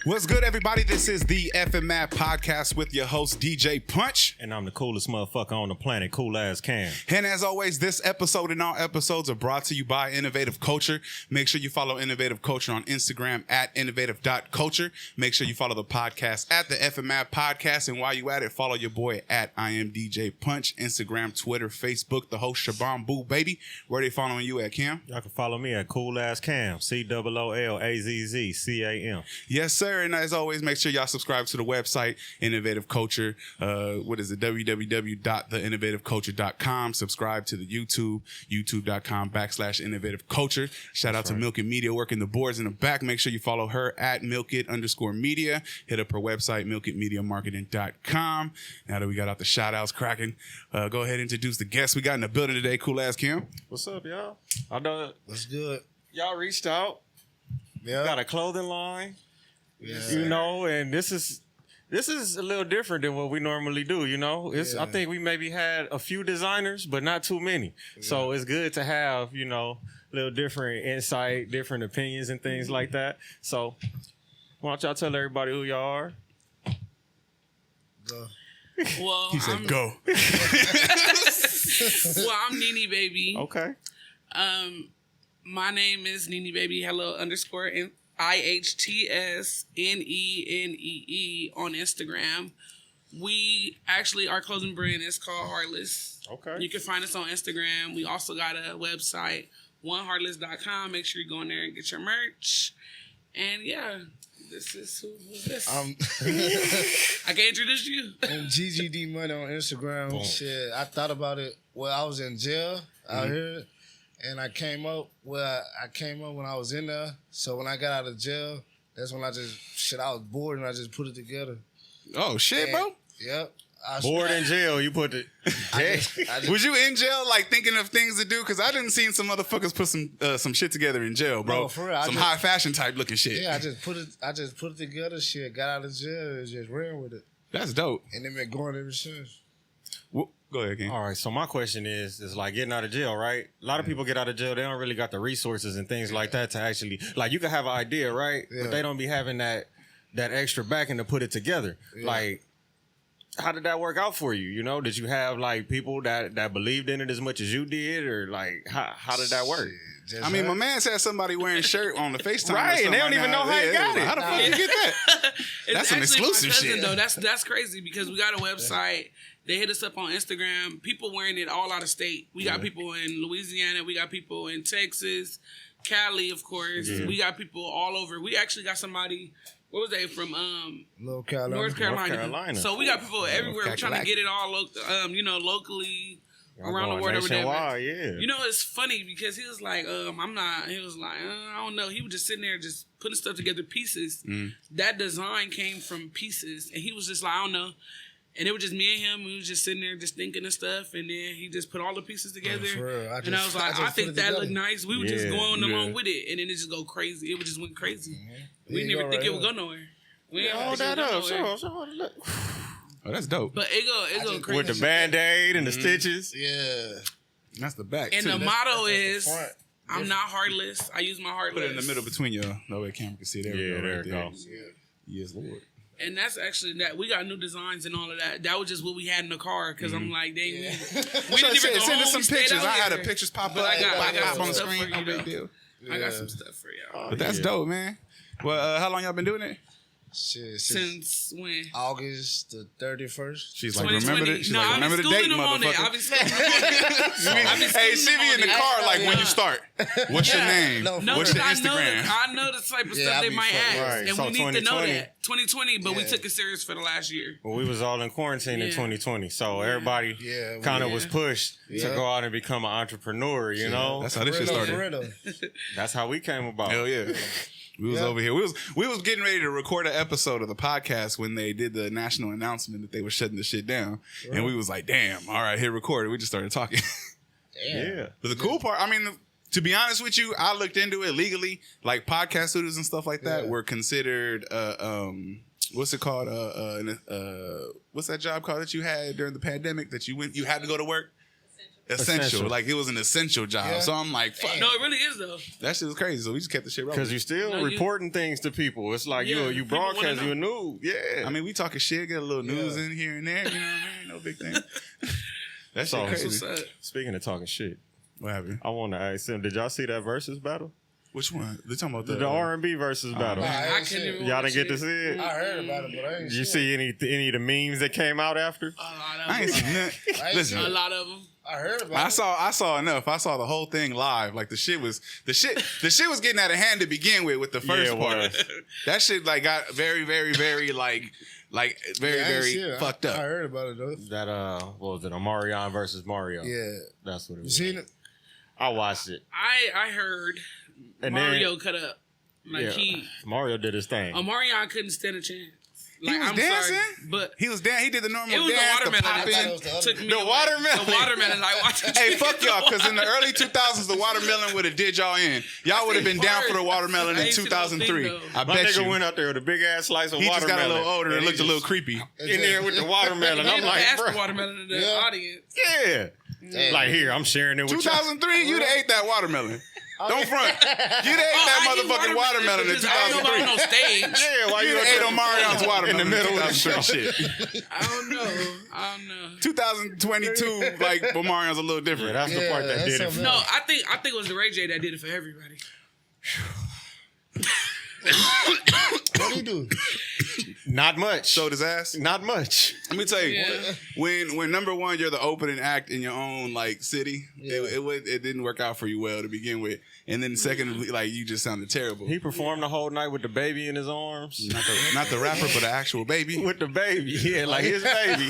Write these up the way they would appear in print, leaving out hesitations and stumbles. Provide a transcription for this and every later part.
What's good, everybody? This is the TFNMP podcast with your host, DJ Punch. And I'm the coolest motherfucker on the planet, CoolAzzCam. And as always, this episode and all episodes are brought to you by Innovative Culture. Make sure you follow Innovative Culture on Instagram at innovative.culture. Make sure you follow the podcast at the TFNMP podcast. And while you at it, follow your boy at I am DJ Punch, Instagram, Twitter, Facebook, the host Shabam Boo Baby. Where they following you at, Cam? Y'all can follow me at CoolAzzCam, CoolAzzCam. Yes, sir. And as always, make sure y'all subscribe to the website, Innovative Culture. What is it? www.theinnovativeculture.com. Subscribe to the YouTube, youtube.com/Innovative Culture. Shout out to Milk It Media working the boards in the back. Make sure you follow her at milkit_media. Hit up her website, milkitmediamarketing.com. Now that we got out the shout outs cracking, go ahead and introduce the guests we got in the building today. CoolAzzCam. What's up, y'all? I know What's good? y'all reached out. Yeah. Got a clothing line. Yeah. You know, and this is a little different than what we normally do, you know. I think we maybe had a few designers, but not too many. Yeah. So it's good to have, you know, a little different insight, different opinions and things like that. So why don't y'all tell everybody who y'all are? Go. Well, He said, go. Well, I'm NeNee Baby. Okay. My name is NeNee Baby. Hello _ IHTSNENEE on Instagram. We actually, our clothing brand is called Heartless. Okay. You can find us on Instagram. We also got a website, oneheartless.com. Make sure you go in there and get your merch. And yeah, this is who's this? I can introduce you. I'm GGD Money on Instagram. Boom. Shit, I thought about it. Well, I was in jail out here, and I came up. Well, I came up when I was in there. So when I got out of jail, that's when I was bored and I just put it together. Oh, shit, bro. Yep. Bored in jail, you put it. Was you in jail, like, thinking of things to do? Because I didn't see some motherfuckers put some shit together in jail, bro. No, for real. Some high fashion type looking shit. Yeah, I just put it together. Shit, got out of jail and just ran with it. That's dope. And then been going ever since. Well, go ahead, King. All right, so my question is like getting out of jail, right? A lot of people get out of jail, they don't really got the resources and things like that to actually, like, you can have an idea, right? Yeah. But they don't be having that extra backing to put it together. Yeah. Like, how did that work out for you? You know, did you have like people that believed in it as much as you did, or like how did that work? Shit, I mean, my man said somebody wearing a shirt on the FaceTime. Right, and they don't even know how he got it. How the fuck you get that? It's That's some actually exclusive my cousin, shit. though. That's crazy because we got a website. They hit us up on Instagram. People wearing it all out of state. We got people in Louisiana. We got people in Texas, Cali, of course. Yeah. We got people all over. We actually got somebody. What was they from? North Carolina. North Carolina. So we got people everywhere. We're trying to get it all, locally around the world over there. Nationwide, yeah. You know, it's funny because he was like, I'm not. He was like, I don't know. He was just sitting there, just putting stuff together, pieces. That design came from pieces, and he was just like, I don't know. And it was just me and him. We was just sitting there, just thinking of stuff, and then he just put all the pieces together. I was like, I think that looked nice. We were just going along with it, and then it just go crazy. It just went crazy. We didn't even think it would go nowhere. We didn't Hold think that it would up. go nowhere. So look. Oh, that's dope. But it go crazy. With the Band-Aid and the stitches. Yeah. That's the back, And too. the motto that's is, the front. I'm not heartless. I use my heartless. Put it in the middle between you. That way camera can see it. There we Yeah, go, there right it there. goes. Yes, Lord. And that's actually that. We got new designs and all of that. That was just what we had in the car because I'm like, dang, we didn't even go Send us home. some We stayed pictures. out I had here. the pictures pop But up, I got pop on the some stuff screen. for No you, big though. deal. I got some stuff for y'all. But that's dope, man. Well, how long y'all been doing it? Shit, Since when? August the 31st. She's like, remember the, she's like, remember the date, motherfucker. I've been schooling them on it. Hey, she be in the car like when you start. What's your name? No, What's your I Instagram? know the type of Yeah, stuff I they be might fucking ask, right. and So we need to know 2020. that 2020. But we Yeah. took it serious for the last year. Well, we was all in quarantine in Yeah. 2020, so everybody Yeah, kind of yeah. was pushed to Yeah. go out and become an entrepreneur. You know, That's how this shit For started. real, though. that's how we came about. Hell yeah. We was over here. We was getting ready to record an episode of the podcast when they did the national announcement that they were shutting the shit down. And we was like, damn, all right, hit record. We just started talking. Yeah. But the cool part, I mean, to be honest with you, I looked into it legally. Like podcast studios and stuff like that were considered what's it called? What's that job called that you had during the pandemic that you had to go to work? essential. Like it was an essential job. Yeah. So I'm like, fuck. No, it really is though. That shit was crazy. So we just kept the shit rolling. Because you still reporting things to people. It's like Yeah, you people wanna broadcast, know. you a noob. Yeah. I mean, we talking shit, get a little news in here and there. You know what I mean? No big thing. That shit So- crazy. What's up? Speaking of talking shit, What happened? I want to ask him, did y'all see that versus battle? Which one? They talking about The R&B versus battle. Nah, I ain't couldn't shit. even. Y'all watch didn't get to it. see it? I heard about it, but I ain't Did you shit. see any of the memes that came out after? I ain't seen that. I ain't Listen, seen A lot of them. I heard about I it. saw enough. I saw the whole thing live. Like the shit was was getting out of hand to begin with the first Yeah, it part. was. That shit like got very, very, very like very, Yeah, I ain't very seen it. fucked I up. heard about it though. That what was it? Omarion versus Mario. Yeah. That's what it You was. seen it? I watched it. I heard And Mario cut up. Like yeah, Mario did his thing. Omarion couldn't stand a chance. Like, was I'm dancing? sorry, but He was down. He did the normal it was dance, the the watermelon. pop I thought in. it was the other Took me The away. watermelon. The watermelon. Like, watch it. Hey, fuck y'all, because in the early 2000s, the watermelon would have did y'all in. Y'all would have been down for the watermelon I in ain't seen no thing, 2003. though. I My bet nigga you. went out there with a big ass slice of He just watermelon. got a little older and he looked a little just creepy. in there with the watermelon. He I'm like, passed the bro, watermelon to the Yeah. audience. yeah. Damn. Like here, I'm sharing it with you. 2003, you'd have ate that watermelon. Don't front. You'd have ate I that eat motherfucking watermelon in but just I don't know 2003. about no stage. Yeah, why you You'd up have ate there on Marion's watermelon in the middle of the 2003 show? shit. I don't know. 2022, like, but Marion's a little Yeah, different. that's the Yeah, part that that's did it. something No, else. I think it was the Ray J that did it for everybody. What he do? Not much. Showed his ass. Not much. Let me tell you, Yeah. when number one, you're the opening act in your own like city. Yeah. It didn't work out for you well to begin with, and then secondly, like you just sounded terrible. He performed the whole night with the baby in his arms. Not the rapper, but the actual baby. With the baby, yeah, like his baby.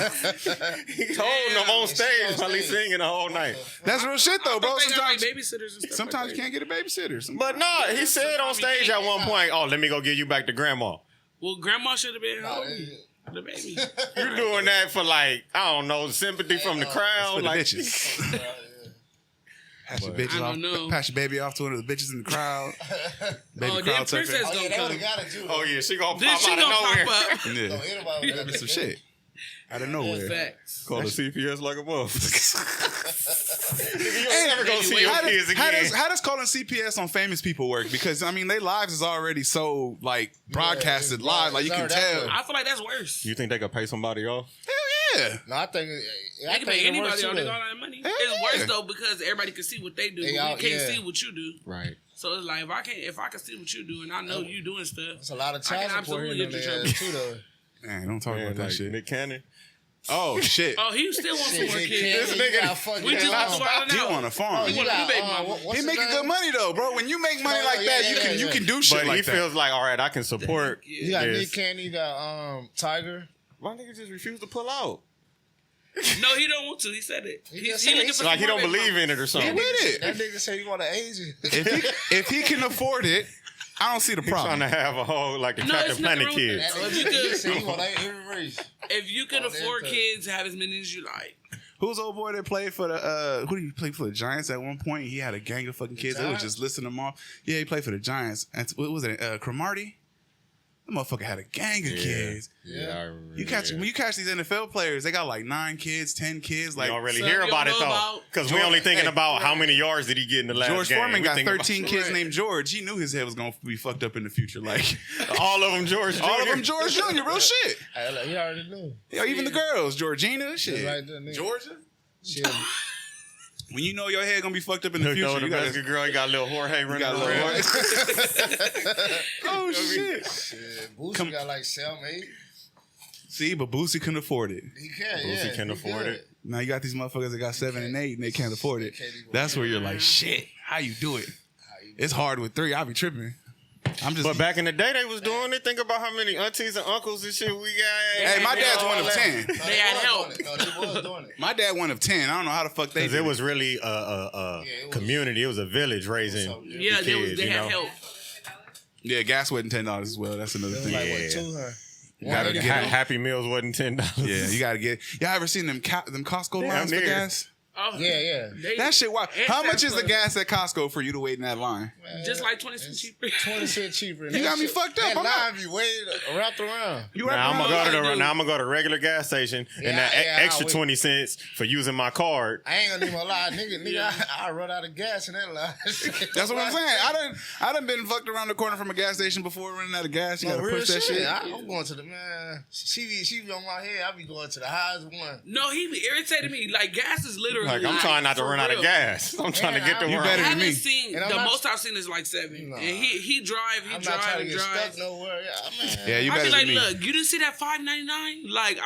He's holding him on stage while he's singing the whole night. That's real shit though, bro. They got, like, Sometimes babysitters and stuff. sometimes like you can't get a babysitter. But no, he said on stage at one point, "Oh, let me go get you back to grandma." Well, grandma should have been Nah, home. they- The baby. You're doing that for like I don't know sympathy from the For crowd, the like bitches. Pass your But- bitches I off. don't know. Pass your baby off to one of the bitches in the crowd. Baby Oh, crowd then tucker. Princess Oh, gonna yeah, they come. would've got it too. Oh yeah, she gonna Then pop she out of gonna nowhere. pop up. No, Yeah, anybody that'd be some shit. Out of nowhere. Facts. Call the CPS like a motherfucker. You Hey, ain't never gonna see your how kids does, again. how does calling CPS on famous people work? Because I mean, their lives is already so like broadcasted it's live, like you can already out tell. there. I feel like that's worse. You think they could pay somebody off? Hell yeah. No, I think They can pay anybody on. They got all that money. Hell It's yeah. worse though because everybody can see what they do. They But all- we can't yeah. see what you do. Right. So it's like if I can see what you do and I know you doing stuff. It's a lot of I child can support absolutely here get in you the too, though. Man, don't talk Man, about that like shit. Nick Cannon. Oh shit. Oh, he still wants some more Shit, kids. this nigga We just got talked about it He now. on a farm. you want a new baby mama. He making good money though, bro. When you make money No, like yeah, that, yeah, you yeah. can do shit But like he that. feels like, all right, I can support. You got this. Nick Cannon, you got Tiger. My nigga just refused to pull out. No, he don't want to. He said it. He He's just said looking it. for Like he some don't more baby believe in it or He something. with it. That nigga say you want to age it. If he can afford it, I don't see the He's trying problem. to have a whole like a No, Captain it's nothing Planet wrong with kid. that. That If you nigga could- say he want every race. If you can Oh, afford that- kids, have as many as you like. Who's old boy that played for the who did he play for the Giants at one point? He had a gang of fucking kids. They would Giants? just listen them off. Yeah, he played for the Giants. And what was it? Cromartie? That motherfucker had a gang of kids. Yeah, I remember. You catch when you catch these NFL players, they got like 9 kids, 10 kids. Like You don't really So hear you about don't it know though, about- because we only thinking Hey, about how many yards did he get in the last George game. Foreman We got thinking 13 about- kids named George. He knew his head was gonna be fucked up in the future. Like all of them George Jr. all of them George Jr. Real shit. He already knew. Yo, even the girls, Georgina, shit. right there, nigga. Georgia. Shit. When you know your head gonna be fucked up in the You know future, the you gotta. Mexican girl, he got a little Jorge running got a little around. Oh shit! Shit. Boosie Come- got like 7, 8. See, but Boosie couldn't afford it. He can, Boosie yeah. can he afford good. it. Now you got these motherfuckers that got 7 and 8 and they can't afford it. Can't even That's where you're like, shit. How you do it? It's hard with 3. I'll be tripping. I'm just. But back in the day, they was doing it. Think about how many aunties and uncles and shit we got. Hey, my dad's all one of that. 10. No, They had was help. doing it. No, they was doing it. My dad one of 10. I don't know how the fuck they Because did it was really a it was- community. It was a village raising something different. Yeah, the they kids, they you had know? help. Yeah, gas wasn't $10 as well. That's another It was thing. like, Yeah. what, 200? You gotta $180. get it. Happy Meals wasn't $10. Yeah, you gotta get. Y'all ever seen them Costco Damn lines for near. gas? Oh, Yeah. That shit, why? And How much is the plus. gas at Costco for you to wait in that line? Man, Just like 20 cents cheaper. 20 cents cheaper. You got me fucked up. That I'm not- line be way wrapped around. Now I'm gonna go to regular gas station and that extra I'll 20 cents for using my card. I ain't gonna even lie, nigga. I run out of gas in that line. That's what I'm saying. I done been fucked around the corner from a gas station before running out of gas. You gotta real push that shit. I'm going to the man. She be on my head. I be going to the highest one. No, he be irritating me. Like, gas is literally Like I'm trying not to for run out of real. gas. I'm trying to get to You where better I than haven't me. seen And I'm the not- most I've seen is like 7. Nah. And he drive I'm not trying to get drive. stuck nowhere. Yeah, man. Yeah, you I better be like, than me. look, you didn't see that $5.99? Like,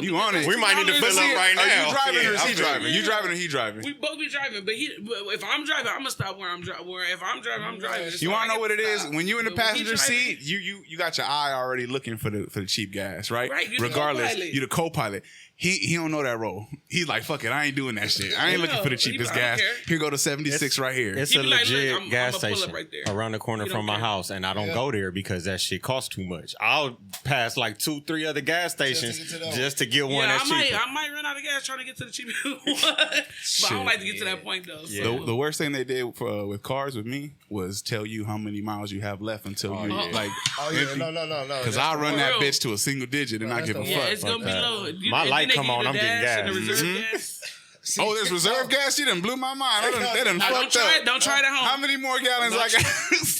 You on it. We might need to $2. fill up right now. Are you driving or is he I'm driving? You Yeah. driving or he driving? We both be driving, but if I'm driving, I'm gonna stop where I'm driving. If I'm driving, I'm driving. You want to know what it is? When you in the When he passenger driving- seat, you got your eye already looking for the cheap gas, right? Right, you're the Regardless, co-pilot. you the co-pilot. He don't know that role. He's like, fuck it, I ain't doing that shit. I ain't looking for the He be cheapest like, I don't gas. care. Here go to 76 right here. It's He a be like, look, legit I'm- gas I'ma pull up station right there. around the corner You from don't my care. house, and I don't go there because that shit costs too much. I'll pass like 2-3 other gas stations get to those. just to get one Yeah, that's cheaper. I might run out of gas trying to get to the cheapest one, but I don't like to get to that point though. So. The worst thing they did for, with cars with me was tell you how many miles you have left until you yeah. like. Oh yeah, no. Because I run For that real. bitch to a single digit and I that's give a the Yeah, fuck. it's gonna be that. low. My and light then they come give you on, the I'm getting dash and the gas. reserve gas. Oh, there's reserve gas? You done blew my mind. I done Don't fucked try up. it. Don't try it at home. How many more gallons I got?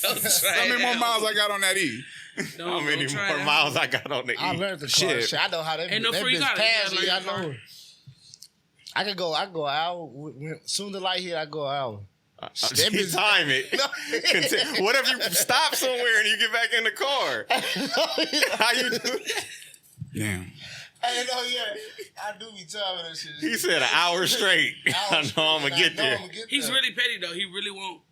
Don't try How it many more at miles home. I got on that E? Don't How many try it more at miles home. I got on the I E? learned the car. Shit. Shit. I know how that Ain't no that free bitch car. You pass gotta me. I learn the car. know. I could go out. Soon as the light hit, I go out. That bitch- Time it. What if you stop somewhere and you get back in the car? How you do? Damn. I know, yeah. I do be telling that shit. He said an hour straight. I know I'm gonna get there. He's really petty though. He really won't.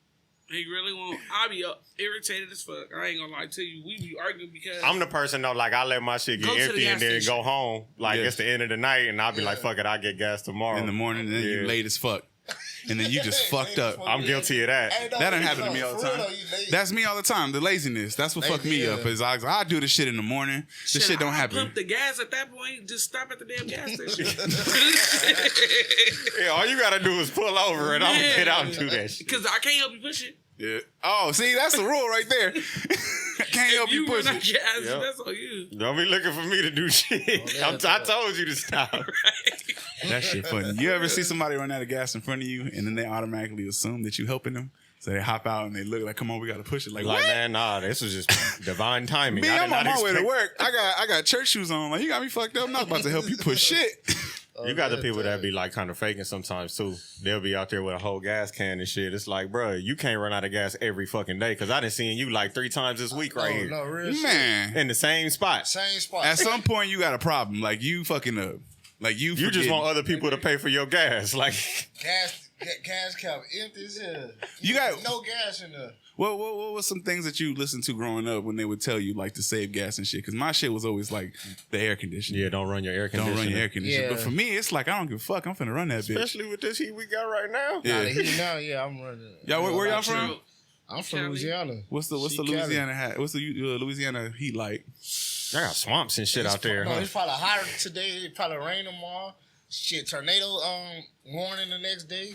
I'll be irritated as fuck. I ain't gonna lie to you. We be arguing because I'm the person though, like I let my shit get Go to the empty and gas then station. go home. Like Yeah. it's the end of the night and I'll be like, fuck it, I'll get gas tomorrow. In the morning, and then you Yeah. late as fuck. And then you just fucked up. I'm guilty of that. That done happen to me all the time. That's me all the time. The laziness. That's what fucked me Yeah. up. Is I do this shit in the morning. This shit don't I happen. Pump the gas at that point. Just stop at the damn gas station. Yeah, all you gotta do is pull over and I'm gonna get out and do that shit. Because I can't help you push it. Yeah. Oh, see, that's the rule right there. Can't help you push run out it. gas, Yep. that's on you. Don't be looking for me to do shit. I told you to stop. That shit funny. You ever see somebody run out of gas in front of you and then they automatically assume that you helping them? So they hop out and they look like, come on, we gotta push it. Like, Like, what? man, nah, this was just divine timing. Me, I did I'm on not my way to expect- work. I got church shoes on. Like, you got me fucked up. I'm not about to help you push shit. You got the people that be like kind of faking sometimes too. They'll be out there with a whole gas can and shit. It's like, bro, you can't run out of gas every fucking day because I done seen you like 3 times this week right here No, real shit. Man, in the same spot. Same spot. at some point you got a problem. Like, you fucking up. Like, you You just forgetting. want other people to pay for your gas. Like, gas cap empty as hell. You got- no gas in there. What was some things that you listened to growing up when they would tell you like to save gas and shit? Because my shit was always like the air conditioner. yeah, don't run your air conditioner. Don't run your air conditioner. Yeah. But for me, it's like I don't give a fuck. I'm finna run that bitch. Especially with this heat we got right now. Yeah. Nah, the heat now, yeah, I'm running. Y'all, where y'all from? True. I'm from Cali. Louisiana. What's the She Louisiana hat? What's the Louisiana heat like? They got swamps and shit out there. No, Huh? it's probably hotter today. It probably rain tomorrow. Shit, tornado warning the next day.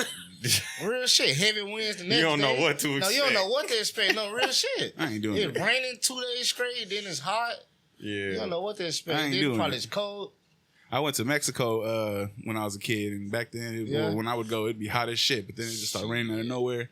Real shit. Heavy winds the next day. don't know what to No, you don't expect. know what to expect. No, real shit. I ain't doing It's it. raining 2 days straight, then it's hot. You Yeah. don't know what to expect. I ain't Then doing probably it. it's cold. I went to Mexico when I was a kid, and back then, Yeah. when I would go, it'd be hot as shit. But then it just started raining out of nowhere.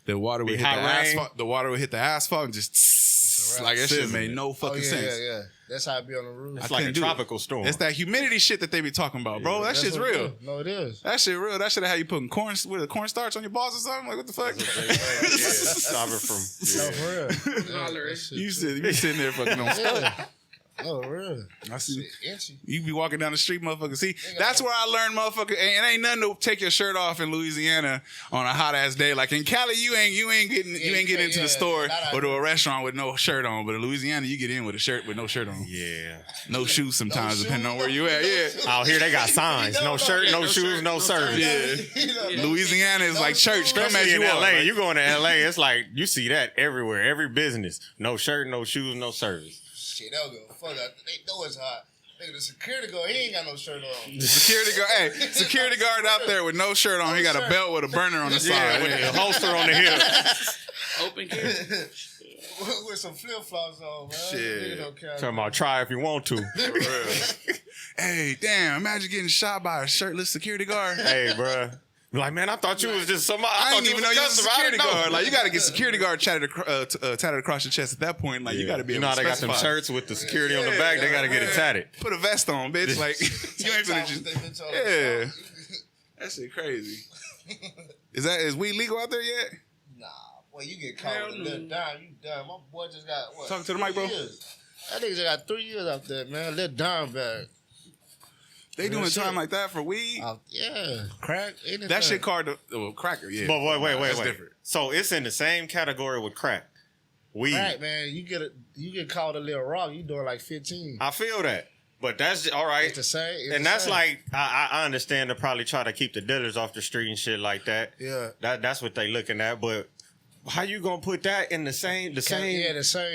The water would Be hit the hot rain. asphalt. The water would hit the asphalt and just like that shit Sizzling. made no fucking Oh, yeah, sense. yeah. That's how it be on the roof. It's I like a couldn't do it. tropical storm. It's that humidity shit that they be talking about, bro. That That's shit's what it real. is. No, it is. That shit real. That shit have you putting cornstarch on your balls or something? Like, what the fuck? Stop it from. No, for real. Holler. You sitting there fucking on stuff. Yeah. Oh, really? I see. Shit, itchy. You be walking down the street, motherfucker. See, that's where I learned, motherfucker. It ain't nothing to take your shirt off in Louisiana on a hot ass day. Like in Cali, you ain't getting into the store or to a restaurant with no shirt on. But in Louisiana, you get in with a shirt with no shirt on, Yeah. no shoes sometimes, shoes, depending on where no- you at. no Yeah. shoes. Out here they got signs. No shirt, no shoes, no service. Yeah. Louisiana is like church. Come as Especially in you LA. are. You going to LA, it's like you see that everywhere. Every business. No shirt, no shoes, no service. Shit, they'll go. Fuck that. They know it's hot. Nigga, the security guard, he ain't got no shirt on. Security guard out there with no shirt on. He got a belt with a burner on the side. With a holster on the hip. Open carry. With some flip flops on, man. Shit. Nigga don't care. Talking about try if you want to. Hey, damn! Imagine getting shot by a shirtless security guard. Hey, bro. Like, man, I thought you was just somebody. I thought didn't even know you was a customer. I security didn't know. guard. Like, you got to get security guard tatted across your chest at that point. Like, you got to be You able know how to they got them specify. shirts with the security on the back? They got to get it tatted. Put a vest on, bitch. Like, you ain't finna just... Yeah. That shit crazy. Is weed legal out there yet? Nah, boy, you get caught with a little dime, you done. My boy just got, what? Talk to the mic, bro. 3 years. That nigga just got 3 years out there, man. A little dime bag. They doing shit. time like that for weed? Yeah. Crack, anything. That shit called cracker, yeah. But wait. That's different. So it's in the same category with crack. Weed. Crack, man, you get caught a little rock, you doing like 15. I feel that. But that's all right. It's the same. It's And the that's same. like, I understand to probably try to keep the dealers off the street and shit like that. Yeah. That's what they looking at. But how you gonna put that in the same the same.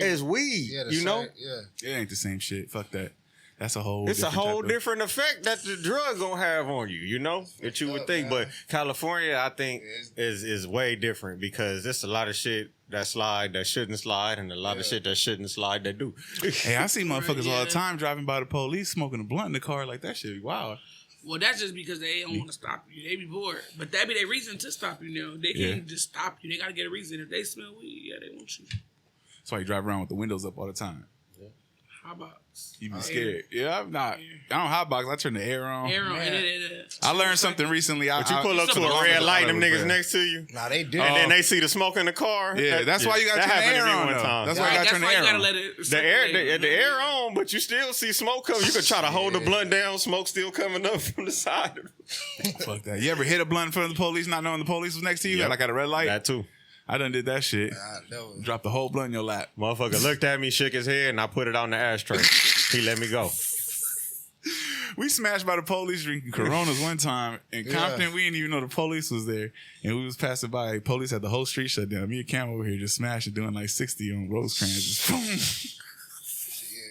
as weed? Yeah, the you same. know? Yeah. It ain't the same shit. Fuck that. That's a whole It's a different whole type of- different effect that the drug gonna have on you, you know, that you would think. man. But California, I think, is way different because there's a lot of shit that slide that shouldn't slide, and a lot of shit that shouldn't slide that do. Hey, I see motherfuckers all Yeah. the time driving by the police smoking a blunt in the car like that shit. Wow. Well, that's just because they don't want to stop you. They be bored. But that be their reason to stop you now. They can't just stop you. They got to get a reason. If they smell weed, yeah, they want you. That's why you drive around with the windows up all the time. Hot box. You be scared. Yeah, I'm not. I don't hotbox. I turn the air on. Air on. Man. I learned something recently. But you pull up to something a wrong red with light, the them color, niggas bro. next to you, Nah, they do. and then they see the smoke in the car. Yeah, that's why you got to that turn the happened air to me on. one though. time. That's why you got to That's turn the why you air gotta on. let it The air, circulate. the air on, but you still see smoke coming. You could try to hold the blunt down, smoke still coming up from the side. Fuck that. You ever hit a blunt in front of the police not knowing the police was next to you? Yep. Like at a red light? That too. I done did that shit. That was, Dropped the whole blunt in your lap. Motherfucker looked at me, shook his head, and I put it on the ashtray. He let me go. We smashed by the police drinking Coronas one time in Yeah. Compton. We didn't even know the police was there. And we was passing by. Police had the whole street shut down. Me and Cam over here just smashing, doing like 60 on Rosecrans. Just boom.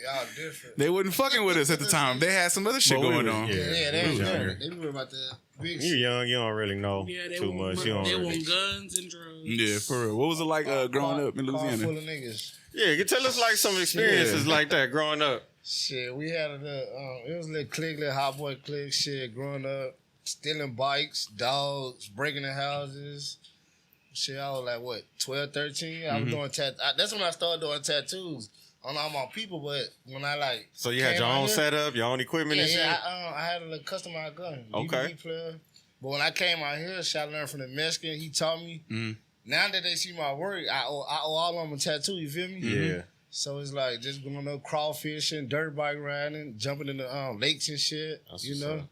yeah, y'all different. They wasn't fucking with us at the time. They had some other shit But we going was- on. yeah. Yeah, they we was was there. younger. They be worried about the big You shit. young, you don't really know Yeah, they too want, much. You don't they really. want guns and drugs. Yeah, for real. What was it like growing up in Car full Louisiana? of niggas. Yeah, you tell us like some experiences like that growing up. Shit, we had a little, it was a little clique, little hot boy clique shit growing up, stealing bikes, dogs, breaking in houses. Shit, I was like, what, 12, 13? I was doing that's when I started doing tattoos on all my people, but when I like... So you had came your out own here- setup, your own equipment and shit? Yeah, I had a little customized gun. Okay. DVD player. But when I came out here, shit, I learned from the Mexican. He taught me. Now that they see my work, I owe all of them a tattoo, you feel me? Yeah. So it's like just going up crawfishing, dirt bike riding, jumping in the lakes and shit. That's you what's know? up.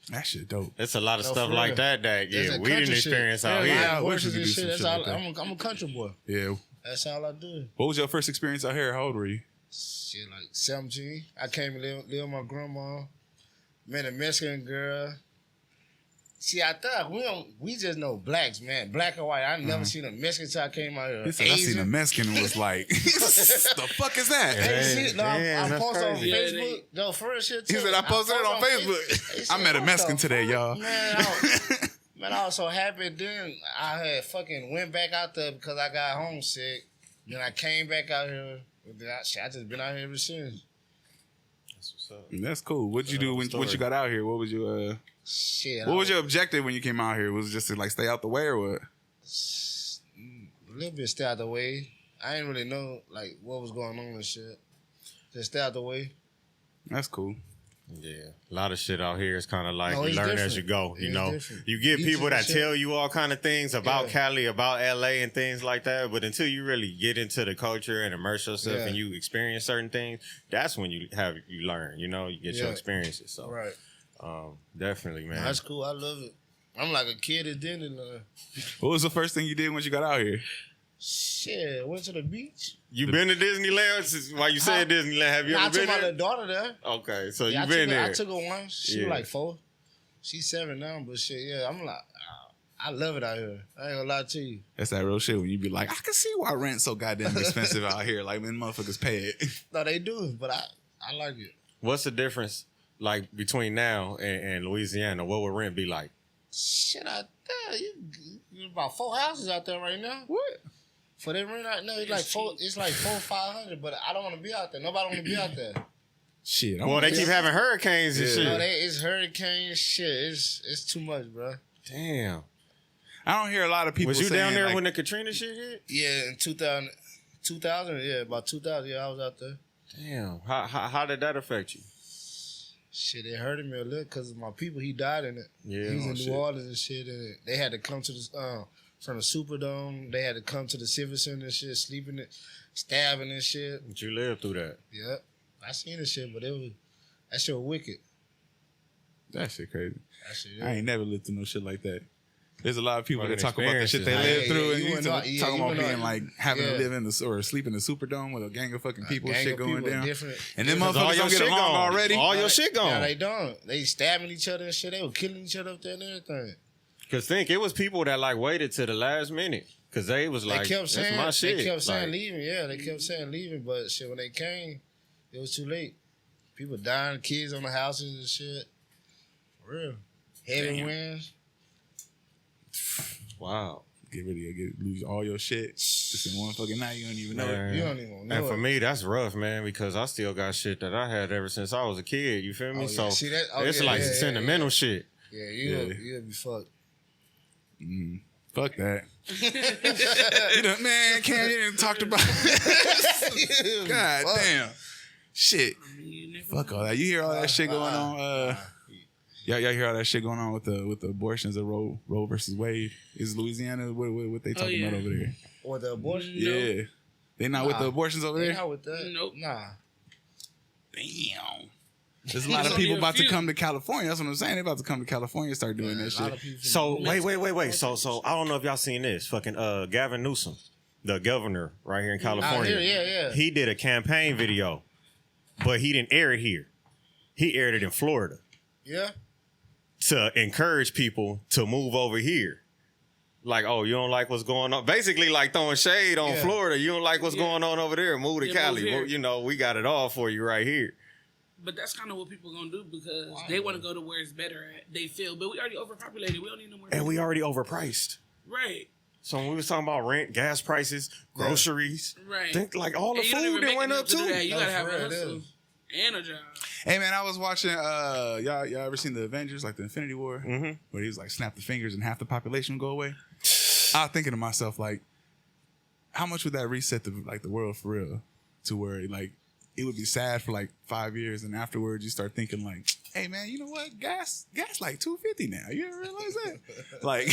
That shit dope. It's a lot of No, stuff for like real. that That's yeah, that we didn't country shit. experience out Yeah, here. I wish horses we and could do shit. some That's shit all. like that. I'm a country boy. Yeah. That's all I do. What was your first experience out here? How old were you? Shit, like 17. I came and live with my grandma. Met a Mexican girl. See, I thought we just know blacks, man. Black and white. I never seen a Mexican till I came out here. He said, I seen a Mexican and was like, the fuck is that? Hey, see, no, Damn, I that's posted on crazy. Facebook. No, for real shit. He too. said, I posted it on Facebook. Facebook. I met a Mexican today, y'all. Man, I was so happy. Then I had fucking went back out there because I got homesick. Then I came back out here. Then I just been out here ever since. That's what's up. That's cool. What'd you do when once you got out here? What was your Shit. what was your objective when you came out here? Was it just to like stay out the way or what? A little bit stay out the way. I didn't really know like what was going on and shit. Just stay out the way. That's cool. Yeah, a lot of shit out here is kind of like No, you it's learn as different. you go. You It's know, different. you get Beaches people and that shit. tell you all kind of things about Yeah. Cali, about LA, and things like that. But until you really get into the culture and immerse yourself Yeah. and you experience certain things, that's when you learn. You know, you get your Yeah. experiences. So, Right. definitely, man. That's cool. I love it. I'm like a kid at Disneyland. What was the first thing you did once you got out here? Shit, went to the beach. You been to Disneyland? Since- While you said Disneyland, have you I ever took been my there? little daughter there. Okay, so Yeah, you been there. I took her once. She Yeah. was like 4. She's 7 now, but shit, yeah, I'm like, I love it out here. I ain't gonna lie to you. That's that real shit when you be like, I can see why rent's so goddamn expensive out here. Like, when motherfuckers pay it. No, they do, but I like it. What's the difference like between now and Louisiana? What would rent be like? Shit out there, you about 4 houses out there right now. What? For that rent out there, it's like four, 500. But I don't want to be out there. Nobody want to be out there. Shit. Well, they keep having hurricanes and shit. No, it's hurricane shit. It's too much, bro. Damn. I don't hear a lot of people. Was you saying, down there like, when the Katrina shit hit? Yeah, in 2000, yeah, about 2000. Yeah, I was out there. Damn. How did that affect you? Shit, it hurted me a little because my people. He died in it. Yeah, he was in shit. New Orleans and shit, and they had to come to the from the Superdome. They had to come to the Civic Center and shit, sleeping it, stabbing and shit. But you lived through that. Yeah, I seen this shit, but that shit was wicked. That shit crazy. That shit, I ain't never lived through no shit like that. There's a lot of people Fucking that talk about the shit they experiences, lived through, and you you went talking about you being like having to yeah. live in or sleep in the Superdome with a gang of fucking people, gang shit of going people, down. different- And then All motherfuckers your don't get shit along gone. already. All your shit gone. Yeah, they don't. They stabbing each other and shit. They were killing each other up there and everything. Cause think it was people that like waited to the last minute. Cause they was like, They kept saying, that's my shit. They kept saying Like, leaving. Yeah, they kept saying leaving, but shit, when they came, it was too late. People dying, kids on the houses and shit. For real. Heavy winds. wow. Lose all your shit just in one fucking night. You don't even know it. Man. You don't even know And for it. me, that's rough, man, because I still got shit that I had ever since I was a kid. You feel me? Oh, yeah. So See that? Oh, it's yeah, like yeah, sentimental shit. Yeah, Yeah. you'll be fucked. Fuck that. You know, man, Cam, you didn't talked about. God Fuck. damn. Shit. You never Fuck all that. You hear all that shit going on? Y'all hear all that shit going on with the abortions of Roe versus Wade? Is Louisiana what they talking about over there? Or the abortion? Yeah. They not with the abortions over They there? not with that. Nope. Nah. Damn. There's a lot of There's only people a about to few. come to California. That's what I'm saying. They about to come to California and start doing that A lot shit. of people. So wait. So I don't know if y'all seen this. Fucking Gavin Newsom, the governor right here in California. Yeah. He did a campaign video, but he didn't air it here. He aired it in Florida Yeah. to encourage people to move over here. Like, oh, you don't like what's going on? Basically, like throwing shade on Yeah. Florida. You don't like what's going on over there? Move to Yeah, Cali. move here. Well, you know, we got it all for you right here. But that's kind of what people gonna do because they want to go to where it's better at. They feel, but we already overpopulated. We don't need no more. And we people. already overpriced. Right, So when we was talking about rent, gas prices, groceries, right. think like all the And you don't food even that make went enough up to do too. that. You No, gotta for have a real, it hustle is. and a job. Hey man, I was watching y'all ever seen the Avengers, like the Infinity War? Mm-hmm. Where he was like snap the fingers and half the population would go away. I was thinking to myself, like, how much would that reset the world for real? To where like it would be sad for like 5 years and afterwards you start thinking like, hey man, you know what? Gas like $2.50 now. You ever realize that? Like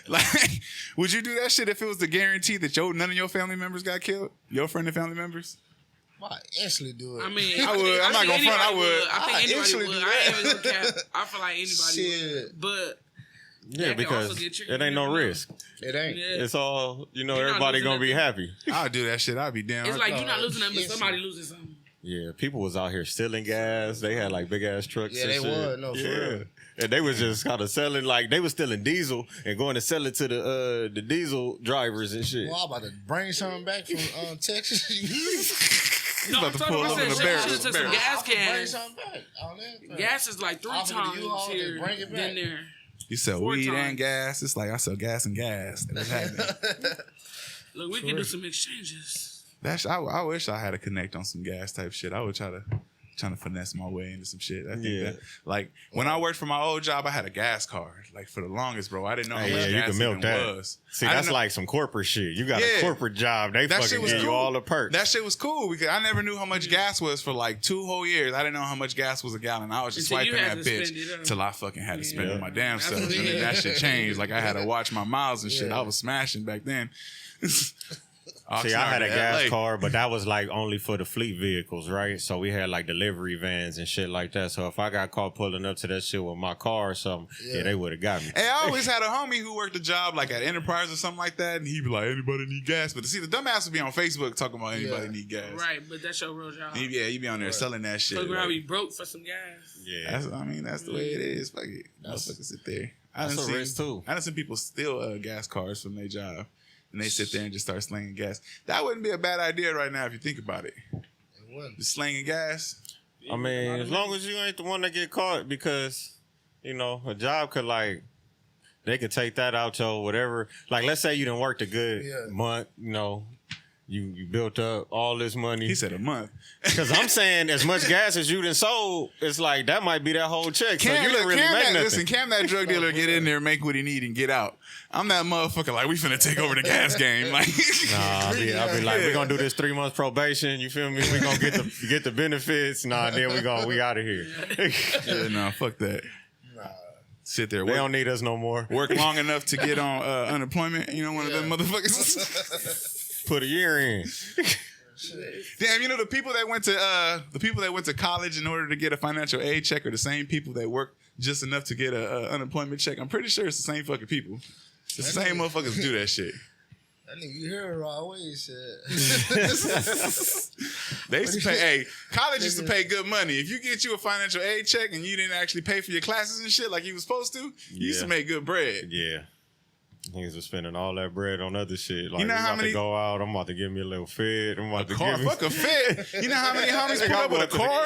like would you do that shit if it was the guarantee that none of your family members got killed? Your friend and family members? Why instantly do it? I mean, I would. I'm not gonna front. I would. I think I anybody instantly would. do I ain't that. even gonna cap. I feel like anybody would. Shit. But Yeah, that can because also get you- it ain't no you know. risk. It ain't. Yeah. It's all, you know, You're not everybody losing gonna be nothing. happy. I would do that shit. I'd be down. It's like you're not losing nothing, but Yes. somebody losing something. Yeah, people was out here stealing gas. They had like big ass trucks. Yeah, and they shit. was. No, for real. And they was just kind of selling, like they was stealing diesel and going to sell it to the diesel drivers and shit. Well, I'm about to bring something back from Texas. No, I'm about to talking pull about up in that a shit. barrel. I should've took some Barrel. gas Bring cans. something back. On everything. Gas is like 3 Off of the times U-Haul, they here bring it than back. there. You sell 4 weed times. and gas. It's like I sell gas and gas. That's happening. Look, we can do some exchanges. I wish I had a connect on some gas type shit. I would trying to finesse my way into some shit. I think Yeah. that, like when I worked for my old job, I had a gas card. Like for the longest, bro. I didn't know how Hey, much yeah, you gas can milk even that. was. See, I that's didn't know- like some corporate shit. You got Yeah. a corporate job. They that shit fucking was give cool. you all the perks. That shit was cool because I never knew how much gas was for like 2 whole years. I didn't know how much gas was a gallon. I was just Until you swiping had that to bitch spend it up. till I fucking had to spend Yeah. it my damn That's self. what And it then that is. shit changed. Like I had to watch my miles and shit. Yeah. I was smashing back then. See, I had a Oxnard to gas LA. card, but that was like only for the fleet vehicles, right? So we had like delivery vans and shit like that. So if I got caught pulling up to that shit with my car or something, yeah they would have got me. Hey, I always had a homie who worked a job like at Enterprise or something like that, and he'd be like, "Anybody need gas?" But see, the dumbass would be on Facebook talking about anybody need gas. Right, but that's your real job. Yeah, you be on there selling that shit. Fuck around, like- be broke for some gas. Yeah, that's the way it is. Fuck it, motherfuckers sit there. that's done a risk too. I done seen people steal gas cards from their job, and they sit there and just start slinging gas. That wouldn't be a bad idea right now if you think about it. What? Just slinging gas. I mean, as long as you ain't the one that get caught, because, you know, a job could, like, they could take that out your whatever. Like, let's say you done worked a good month, you know, you built up all this money. He said a month. Because I'm saying as much gas as you done sold, it's like that might be that whole check. So you didn't really make nothing. Listen, Cam, that drug dealer, get in there, make what he need, and get out. I'm that motherfucker like, we finna take over the gas game. Like, nah, I'll be like, we're gonna do this 3 months probation. You feel me? We gonna get the benefits. Nah, then we out of here. Yeah, nah, fuck that. Sit there. They don't need us no more. Work long enough to get on unemployment. You know, one of them motherfuckers. Put a year in. Damn, you know the people that went to college in order to get a financial aid check are the same people that work just enough to get a unemployment check. I'm pretty sure it's the same fucking people. It's the same motherfuckers do that shit. I think you hear it right away, shit. They used to pay. Hey, college used to pay good money. If you get you a financial aid check and you didn't actually pay for your classes and shit like you was supposed to, you used to make good bread. Yeah. Niggas are spending all that bread on other shit. Like, you know how many? To go out. I'm about to give me a little fed. I'm about to car. Give me... Fuck a fed. You know how many homies put up with a car?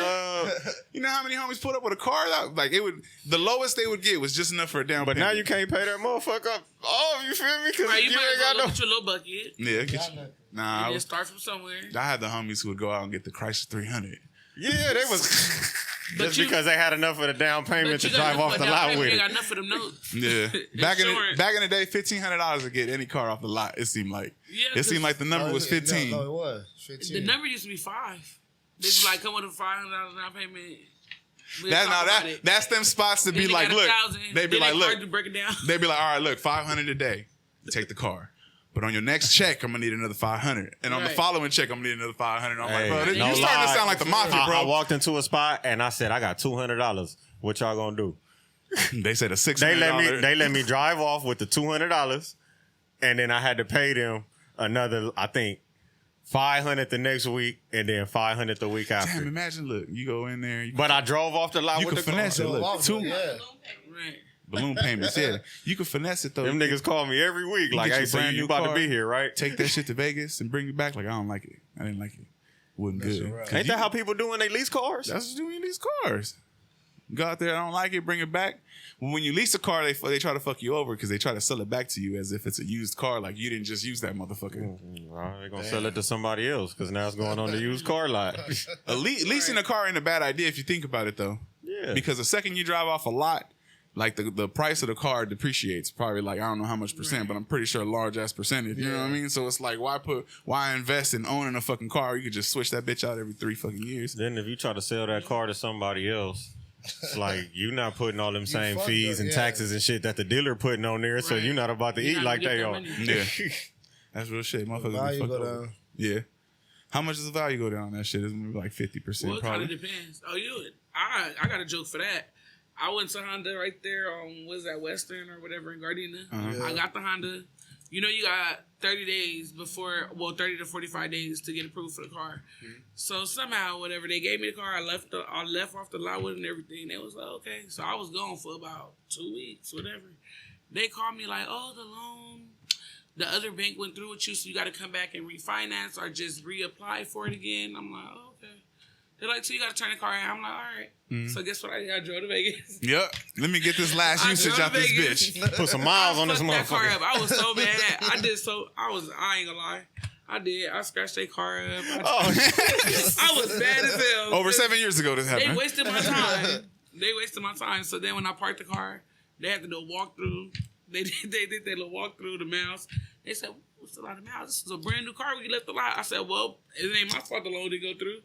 You know how many homies put up with a car? Like it would. The lowest they would get was just enough for a down payment. But now you can't pay that motherfucker up. Oh, you feel me? Because you you might ain't got no. Get your little bucket. Yeah, get you. Nah, You just start from somewhere. I had the homies who would go out and get the Chrysler 300. Yeah, they was. Just because they had enough of the down payment to drive off the lot with it. They got enough of them notes. Yeah. Back in the day, $1,500 to get any car off the lot. It seemed like. Yeah, it seemed like the number was 15. No, it was 15. The number used to be 5. They just like come with a $500 down payment. That's them spots to be like, look. They'd be like, look. To break it down. They'd be like, all right, look, $500 a day. You take the car. But on your next check, I'm gonna need another $500, and on the following check, I'm gonna need another $500. I'm like, bro, you starting to sound like the mafia, bro. I walked into a spot and I said, I got $200. What y'all gonna do? They said a $600. They let me drive off with the $200, and then I had to pay them another, I think, $500 the next week, and then $500 the week after. Damn, imagine, look, you go in there. But I drove off the lot you with can the finesse it. Look, Right. balloon payments, yeah. You can finesse it, though. Them niggas call me every week. Like, hey, so you about to be here, right? Take that shit to Vegas and bring it back. Like, I don't like it. I didn't like it. Wasn't good. Right. Ain't that how people do when they lease cars? That's what you do when you lease cars. You go out there, I don't like it, bring it back. When you lease a car, they try to fuck you over because they try to sell it back to you as if it's a used car. Like, you didn't just use that motherfucker. They're going to sell it to somebody else because now it's going on the used car lot. Leasing a car ain't a bad idea if you think about it, though. Yeah. Because the second you drive off a lot, like the price of the car depreciates probably like, I don't know how much percent, but I'm pretty sure a large ass percentage. You know what I mean? So it's like, why invest in owning a fucking car? You could just switch that bitch out every 3 fucking years. Then if you try to sell that car to somebody else, it's like you not putting all them same fees and taxes and shit that the dealer putting on there, so you're not about to eat like they are. Yeah. That's real shit. Motherfuckers Value be go fucked over. down. Yeah. How much does the value go down on that shit? It's gonna be like 50% Well, it probably. kind of depends. Oh, I got a joke for that. I went to Honda right there on, Western or whatever in Gardena. I got the Honda. You know, you got 30 days 30 to 45 days to get approved for the car. So somehow, whatever, they gave me the car. I left off the lot with it and everything. They was like, okay. So I was gone for about 2 weeks, whatever. They called me like, oh, the loan, the other bank went through with you, so you got to come back and refinance or just reapply for it again. I'm like, oh, okay. They're like, so you got to turn the car in. I'm like, all right. So guess what? I drove to Vegas. Yep. Let me get this last usage out this bitch. Put some miles on this that car motherfucker. up. I was so mad. I ain't gonna lie. I did. I scratched their car up. I was bad as hell. Over 7 years ago this happened. They wasted my time. So then when I parked the car, they had to do a walkthrough. They did their little walkthrough the miles. They said, what's a lot of miles? This is a brand new car. We left the lot. I said, well, it ain't my fault the loan didn't go through.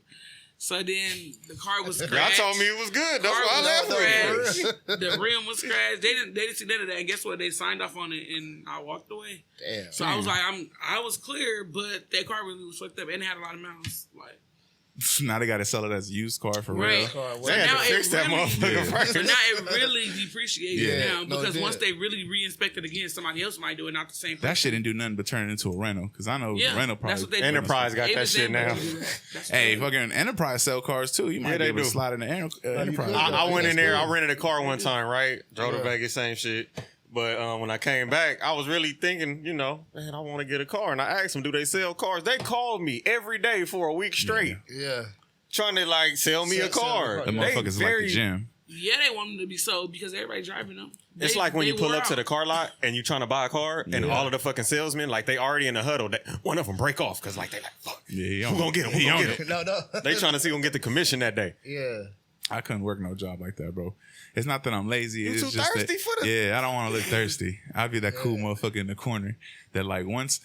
So then the car was scratched. Y'all told me it was good. That's why I left with it. The rim was scratched. They didn't see none of that. And guess what? They signed off on it, and I walked away. Damn. So I was like, I was clear, but that car really was fucked up, and it had a lot of miles. Like, now they got to sell it as a used car for real. So They had now to fix that motherfucker first. So now it really depreciates now because once they really re-inspect it again, somebody else might do it, not the same person. That shit didn't do nothing but turn it into a rental because I know rental probably. That's what they Enterprise got that shit now. Hey, fucking Enterprise sell cars too. You might be able to slide in the Enterprise. I went in there. I rented a car one time, right? Drove to Vegas, same shit. But when I came back, I was really thinking, man, I want to get a car. And I asked them, do they sell cars? They called me every day for a week straight. Yeah. trying to like sell me a car. The motherfuckers is like the gym. Yeah, they want them to be sold because everybody driving them. It's like when you pull up to the car lot and you trying to buy a car and all of the fucking salesmen, like they already in the huddle. One of them break off because like they like, fuck. Yeah, who gonna get him? Who gonna get him? No. They trying to see who gonna get the commission that day. Yeah. I couldn't work no job like that, bro. It's not that I'm lazy. You It's too just thirsty that, for the- yeah, I don't want to look thirsty. I'll be that cool motherfucker in the corner that like once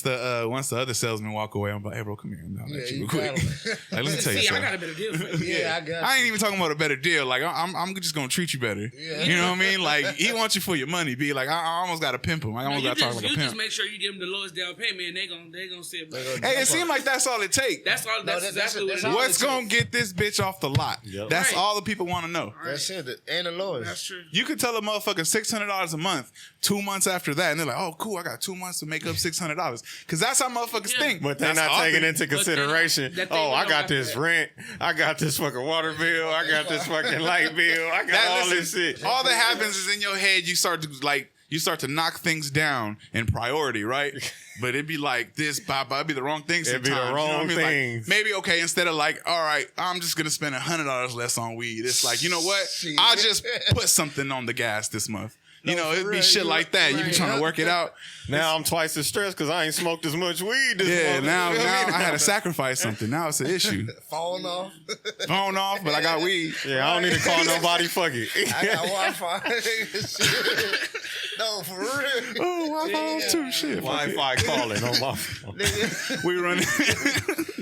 the other salesman walk away, I'm like, hey bro, come here. I'm Yeah, at you you real quick. got 'em. Like, let me tell you See, I something. got a better deal for you. Yeah, I got I you. ain't even talking about a better deal. Like I'm just gonna treat you better. Yeah. You know what I mean? Like he wants you for your money. Be like, I almost got to pimp him. I almost got to talk like a You pimp. just make sure you give them the lowest down payment, and they gonna see it. Hey, it seemed like that's all it takes. That's all. That's exactly what it is. What's gonna get this bitch off the lot? Yep. That's Right. all the people want to know. That's it. And the lowest. That's true. You could tell a motherfucker $600 a month, 2 months after that, and they're like, "Oh, cool, I got 2 months to make up $600." Because that's how motherfuckers Yeah. think. But they're That's not all taking they- into consideration. that they Oh, I don't got have this that. rent. I got this fucking water bill. I got this fucking light bill. I got That, all this listen, shit. all that happens is in your head, you start to knock things down in priority, right? But it'd be like this, it'd be the wrong thing It'd sometimes. be the you know what I wrong mean? Like, things. maybe, okay, instead of like, all right, I'm just going to spend $100 less on weed. It's like, you know what? Shit. I'll just put something on the gas this month. You know, for it'd be real, shit you like that. You be right. trying to work it out. Now I'm twice as stressed because I ain't smoked as much weed this Yeah, month. now You know what I mean? I had to sacrifice something. Now it's an issue. Falling off. Phone off, but I got weed. Yeah, I don't need to call nobody. Fuck it. I got Wi-Fi. No, for real. Oh, Wi-Fi off too. Shit. fuck it. Wi-Fi calling on my phone. Nigga.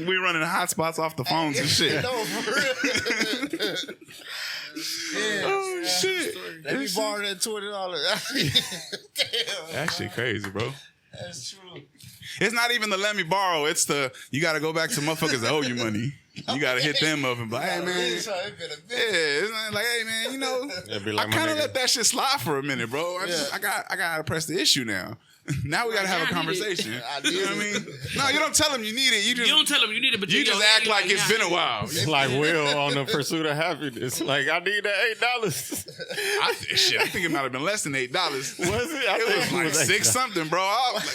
We running hotspots off the phones and shit. No, for real. Yeah. Oh shit. Let me borrow that $20. Damn. That shit crazy, bro. That's true. It's not even the let me borrow. It's the you got to go back to motherfuckers that owe you money. You got to hit them up and be like, hey man. Yeah, it's not like, hey man, you know, It'd be I like my kind of nigga. let that shit slide for a minute, bro. I got to press the issue now. Now we got to have a I need it. conversation. I You know what I need mean? No, you don't tell them you need it. You You just don't tell them you need it, but you just act like it's been a while. It's like Will on the Pursuit of Happiness. Like, I need that $8. I think it might have been less than $8. Was it? I It think was like $8. six something, bro.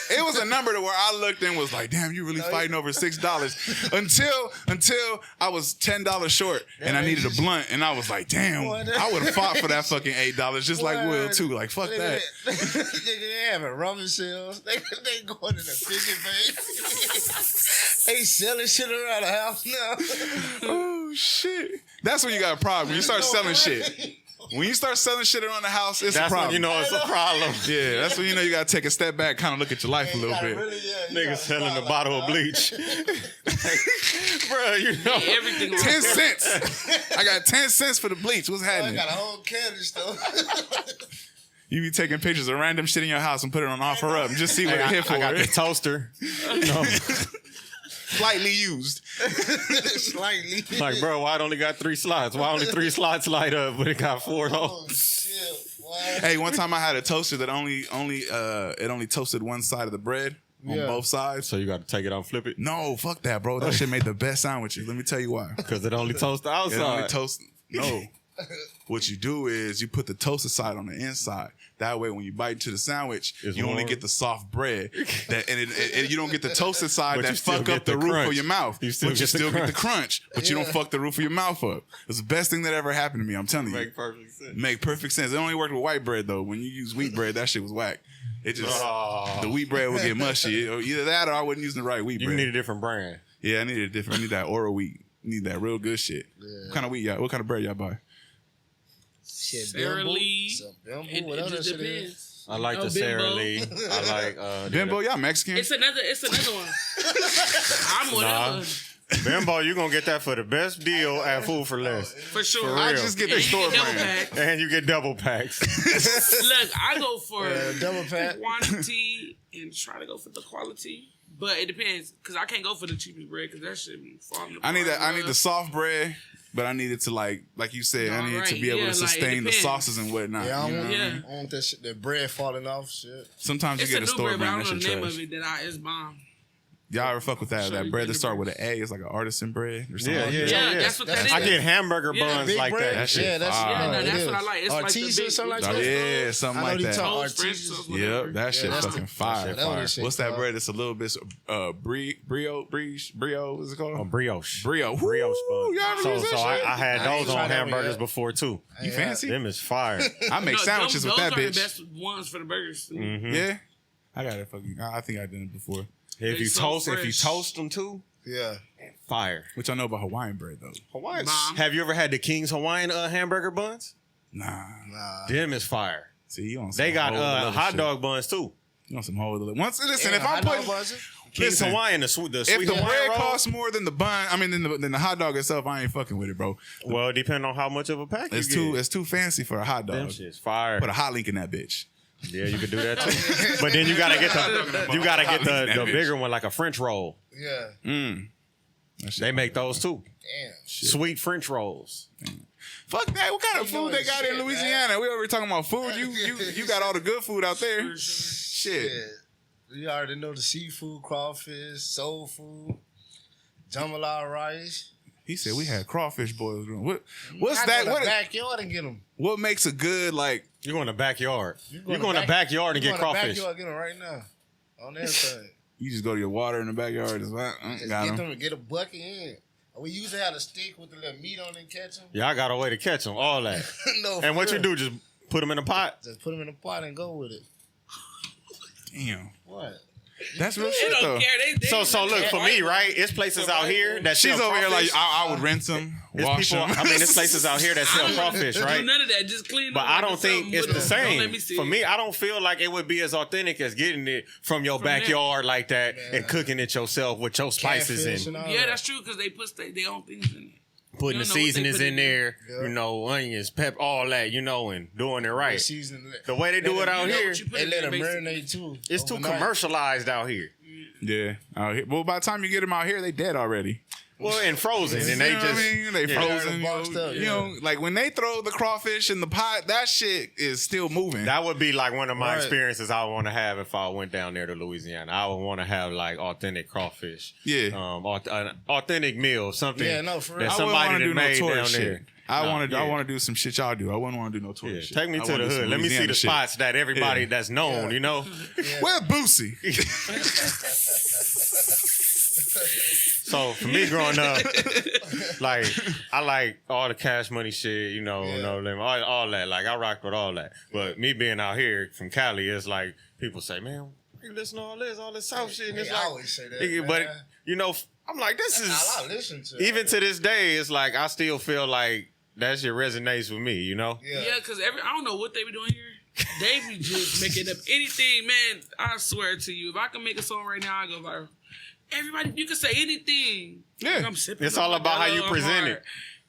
It was a number to where I looked and was like, "Damn, you really fighting over $6?" Until I was $10 short and I needed a blunt, and I was like, "Damn, I would have fought for that fucking $8 just like Will too." Like, fuck that. Nigga, they having rummage sales. They going in the fishing bait. They selling shit around the house now. Oh shit, that's when you got a problem. When you start selling shit. When you start selling shit around the house, it's a That's problem. when you know it's a problem. Yeah, that's when you know you gotta take a step back, kind of look at your life a little bit. Niggas selling a bottle of bleach. Bro, you know. Everything. 10 cents. I got 10 cents for the bleach. What's I happening? got a whole candy store. You be taking pictures of random shit in your house and put it on offer up and just see what it hit for. I got the toaster. No. Slightly used. Slightly. Like, bro, why it only got 3 slots? Why only 3 slots light up, but it got 4 Oh holes? shit. Wow. Hey, one time I had a toaster that only toasted one side of the bread on Yeah. both sides. So you got to take it out and flip it? No, fuck that, bro. That shit made the best sandwiches. Let me tell you why. Because it only toasts the It only outside. toast. No. What you do is you put the toasted side on the inside. That way, when you bite into the sandwich, It's you only warm. get the soft bread, and you don't get the toasted side But you that still fuck get up the the roof crunch. of your mouth. You still But you get the still get the crunch. crunch, but you don't Yeah. fuck the roof of your mouth up. It's the best thing that ever happened to me. I'm telling you. Make perfect sense. Make perfect sense. It only worked with white bread though. When you use wheat bread, that shit was whack. It just the wheat bread would get mushy. Either that or I wasn't using the right wheat You bread. need a different brand. Yeah, I needed a different. I need that Oro wheat. I need that real good shit. What kind of wheat y'all? What kind of bread y'all buy? Shit, Sara Bimbo. Lee. Some Bimbo, It what other just shit is? depends. I like Oh, the Sara Bimbo. Lee. I like Bimbo, y'all Mexican? It's another one. I'm whatever. Bimbo, you gonna get that for the best deal at Food for Less. For sure. For I real. just get And the you store get double brand. pack. And you get double packs. Look, I go for Double pack. quantity and try to go for the quality. But it depends, because I can't go for the cheapest bread, because that shit be falling apart. I need that. I need the soft bread, but I need it to like you said. I need it to be able Yeah, to like, it sustain the depends. sauces and whatnot. Yeah, I you know don't what I want, mean? I don't want that shit, that bread falling off. Shit. Sometimes you It's get a a new store bread, but I brand. don't That know shit the name trash. of it. It's bomb. Y'all ever fuck with that bread that start with an A? It's like an artisan bread or something. Yeah, that's what that is. I get hamburger buns Big like bread? that. shit Yeah, that's fire. Yeah, no, it that's is. what I like. It's like the Artesia big, or something like Oh, that. yeah, something I know like you that. talk Toast, French Artesia. toast, Yep, whatever. that shit that's fucking the- fire. that what Fire. this shit What's that called. bread? It's a little bit brio. What's it called? Oh, brioche. Brio. Brioche Woo, bun. y'all ever So, use that so shit? I had I those ain't on tried that one hamburgers yet. before too. You fancy? Them is fire. I make sandwiches with that those are bitch. the best ones for the burgers. Yeah, I got it. Fucking. I think I did it before. If you so toast, fresh. them too, Yeah. fire. Which I know about Hawaiian bread though. Hawaiian. Mom. Have you ever had the King's Hawaiian hamburger buns? Nah. Them is fire. See, you on some They got whole other hot shit. dog buns too. You on some whole other. Once listen, Yeah, if I'm hot dog putting buns? King's listen, Hawaiian, the sweet if Hawaiian the bread roll. costs more than the bun, I mean than the hot dog itself, I ain't fucking with it, bro. Well, it depends on how much of a pack It's you get. it's too fancy for a hot Them dog. shit's fire. Put a hot link in that bitch. Yeah, you could do that too. But then you gotta get the bigger one, like a French roll. Yeah. That shit They make those too. Damn. Sweet French rolls. Fuck that. What kind of You know food they it's got in shit, Louisiana? We over talking about food. You got all the good food out there. Shit. Yeah. You already know the seafood, crawfish, soul food, jambalaya rice. He said we had crawfish boils. What's I that? go to What the backyard and get them. what makes a good like? You go in the backyard. You go in the back- backyard and you get go in the crawfish. Backyard, get them right now. On everything. You just go to your water in the backyard. Just, Just got get 'em. them, get a bucket in. We usually have a stick with the little meat on it and catch them. Yeah, I got a way to catch them. All that. No, And for what you real. do? Just put them in a pot. Just put them in a pot and go with it. Damn, What? that's real They shit don't though. care. They So look for me, right? It's places out here that She's sell over here like crawfish. I would rinse them, It's wash people. them. I mean, there's places out here that sell crawfish, Do right? none of that. Just clean But them I like don't it's think something it's with the them. Don't let same. me see For it. me, I don't feel like it would be as authentic as getting it from your From there. backyard like that and cooking it yourself with your spices Catfish and all Yeah, that. that's true because they put their own things in it. putting You the don't know what they seasonings put in in there, Yeah. you know, onions, pep, all that, you know, and doing it right. Season. The way they do it out You know here, what you put They in let there, them basically. marinate too. it's too overnight. commercialized out here. Yeah, out here. Well, by the time you get them out here, they dead already. Well, and frozen, and they You know what just I mean? They yeah. frozen. boxed up, You know, like when they throw the crawfish in the pot, that shit is still moving. That would be like one of my Right. experiences I would want to have if I went down there to Louisiana. I would want to have like authentic crawfish. Yeah. An authentic meal, something Yeah, no, for real. that I wouldn't somebody want to that do no made down tourist there. shit. I Nah, want to. yeah. I want to do some shit y'all do. I wouldn't want to do no Yeah, tourist shit. take me I to wanna the do some hood. Let me see Louisiana the shit. spots that everybody Yeah. that's known, Yeah. you know? Where Boosie? So for me growing up, like I like all the Cash Money shit, you know, Yeah. all that. Like I rock with all that. But me being out here from Cali, it's like people say, man, you listen to all this South shit, and it's Hey, I like, always say that, nigga, but man. you know, I'm like, this That's all I is listen to. even to this day, it's like I still feel like that shit resonates with me, you know? Yeah, because I don't know what they be doing here. They be just making up anything, man. I swear to you, if I can make a song right now, I go viral. Everybody, you can say anything. Yeah. Like, I'm sipping It's on all my about how you Modelo, I'm present hard. it.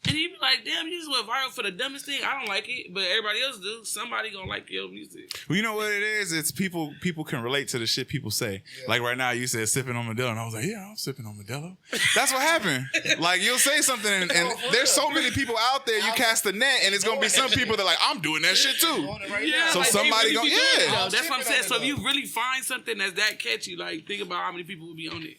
And you be like, damn, you just went viral for the dumbest thing. I don't like it, but everybody else do. Somebody gonna like your music. Well, you know what it is? It's people can relate to the shit people say. Like right now, you said sipping on Modelo, and I was like, yeah, I'm sipping on Modelo. That's what happened. Like you'll say something, and there's so many people out there. You cast the net, and it's gonna be some people that are like, I'm doing that shit too. Yeah, So like, they somebody really gon- be doing yeah. it, though. I'm That's what I'm sipping saying. on So it, if you though. really find something that's that catchy, like think about how many people will be on it.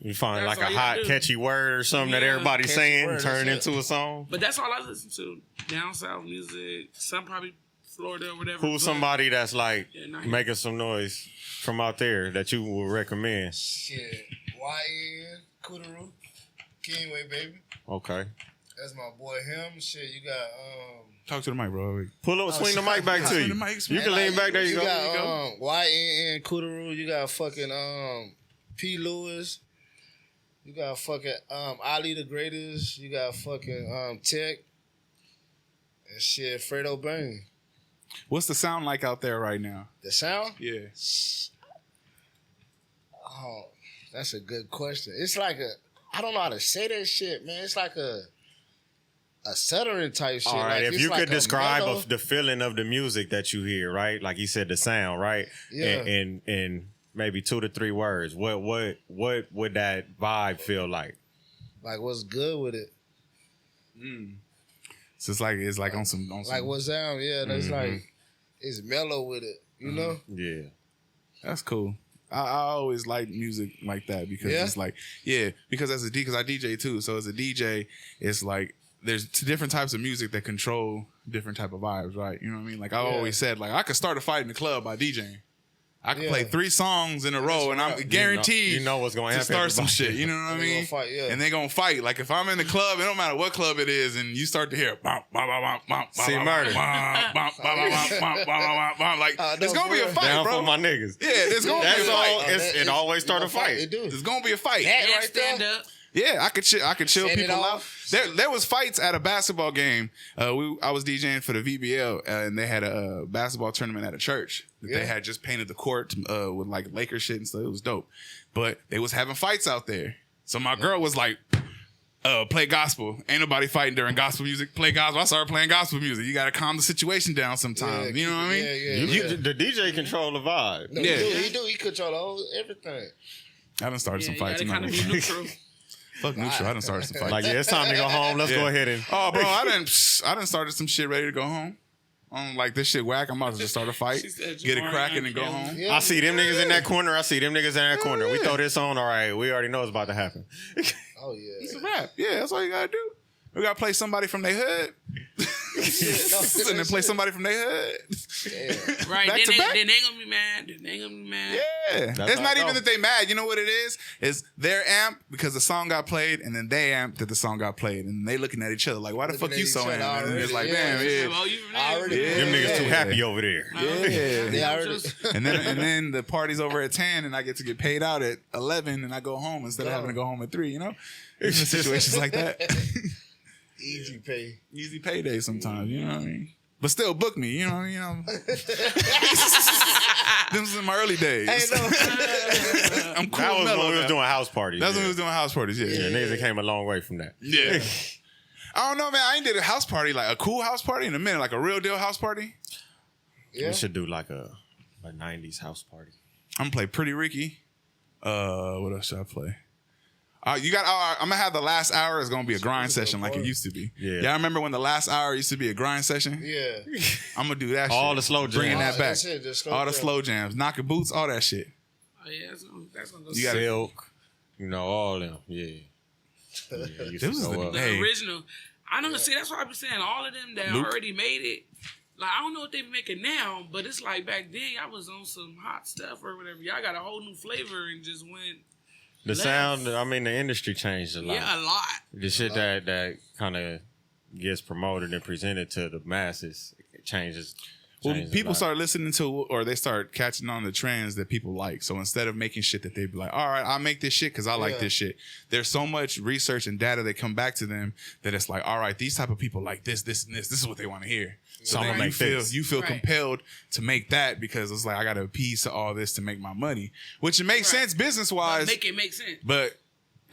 You find That's like a all you hot, gotta do. catchy word or something that Yeah, everybody's catchy saying, word, turn that's into a song. But that's all I listen to. Down south music, some probably Florida or whatever. Who's but- somebody that's like Yeah, not here. making some noise from out there that you would recommend? Shit. YN, Koodaroo, Kingway, baby. Okay. That's my boy, him. Shit, you got, Talk to the mic, bro. Pull up, swing the shit. mic back to Swing you. the mic, You man. can lean back. There you go. got, YN, Koodaroo. You got fucking, P. Lewis. You got fucking, Ali the Greatest. You got fucking, Tech. And shit, Fredo Bang. What's the sound like out there right now? The sound? Yeah. Oh, that's a good question. It's like I don't know how to say that shit, man. It's like a stuttering type shit. All right, Like, if it's you like could a describe mellow- the feeling of the music that you hear, right? Like you said, the sound, right? Yeah. And maybe 2 to 3 words. What would that vibe feel like? like what's good with it. So it's like on some Like what sound, yeah, that's Mm-hmm. like it's mellow with it, you know? Yeah. That's cool. I always like music like that because it's like, because as a DJ, because I DJ too. So as a DJ, it's like there's two different types of music that control different type of vibes, right? You know what I mean? Like I always said, like I could start a fight in the club by DJing. I can play 3 songs in a row, and I'm guaranteed you know what's going to happen. Start some shit. You know what I mean? Fight, and they're gonna fight. Like if I'm in the club, it don't matter what club it is, and you start to hear See murder. Like it's gonna be a fight, Down bro. For my niggas. Yeah, there's gonna be a fight. It always start a fight. It do. There's gonna be a fight. And stand up. Yeah, I could chill Set it people out. off. There was fights at a basketball game. I was DJing for the VBL, and they had a basketball tournament at a church. They had just painted the court with like Laker shit and stuff. It was dope. But they was having fights out there. So my girl was like, play gospel. Ain't nobody fighting during gospel music. Play gospel. I started playing gospel music. You got to calm the situation down sometimes. You know what I mean? The DJ control the vibe. No, he do. He control everything. I done started some fights. You gotta kind of be neutral. Fuck neutral. I done started some fights. Like, it's time to go home. Let's go ahead and... Oh, bro, I done started some shit ready to go home. I'm like, this shit whack. I'm about to just start a fight, get it cracking, and go home. Yeah, I see them niggas in that corner. We throw this on. All right, we already know it's about to happen. Oh, yeah. It's a rap. Yeah, that's all you gotta do. We gotta play somebody from their hood. And then play somebody from their hood. Right. Back Then to they back. gonna be mad. Yeah. That's It's not how it even goes. that they mad. You know what it is? It's their amp because the song got played, and then they amp that the song got played. And they looking at each other like, why the Looking fuck at you each so other amp? And it's like, already. damn, yeah. Oh, you from I already- there? Them niggas too happy over there. Yeah. They already... and then the party's over at 10 and I get to get paid out at 11 and I go home instead of having to go home at 3, you know? Even situations like that. Easy pay. Easy payday sometimes, you know what I mean? But still book me, you know what I mean? Them was in my early days. Hey, no. I'm cool. That was mellow when we was now. doing house parties. That's when we was doing house parties, yeah. Yeah, niggas came a long way from that. Yeah. I don't know, man. I ain't did a house party, like a cool house party in a minute, like a real deal house party. Yeah. We should do like a 90s house party. I'm gonna play Pretty Ricky. What else should I play? I'm gonna have the last hour is gonna be a grind session like it used to be. Yeah. I remember when the last hour used to be a grind session. Yeah. I'm gonna do that. All shit. the slow jams. bringing that back. That's it, just All the jams. slow jams, knocking boots, all that shit. Oh, yeah, that's gonna go. You gotta- Silk. You know, all them. Yeah. This was the The Hey. original. I don't see. That's why I be saying all of them that Luke. already made it. Like I don't know what they be making now, but it's like back then y'all was on some hot stuff or whatever. Y'all got a whole new flavor and just went. The Left. sound, I mean, the industry changed a lot. Yeah, a lot. The shit that kind of gets promoted and presented to the masses, it changes. Well, changes a people lot. start listening to, or they start catching on the trends that people like. So instead of making shit that they be like, all right, I'll make this shit because I like this shit. There's so much research and data that come back to them that it's like, all right, these type of people like this, this, and this. This is what they want to hear. So I'm then gonna you make feel this. you feel Right. compelled to make that because it's like I got to appease to all this to make my money, which it makes sense business wise. Make it make sense. But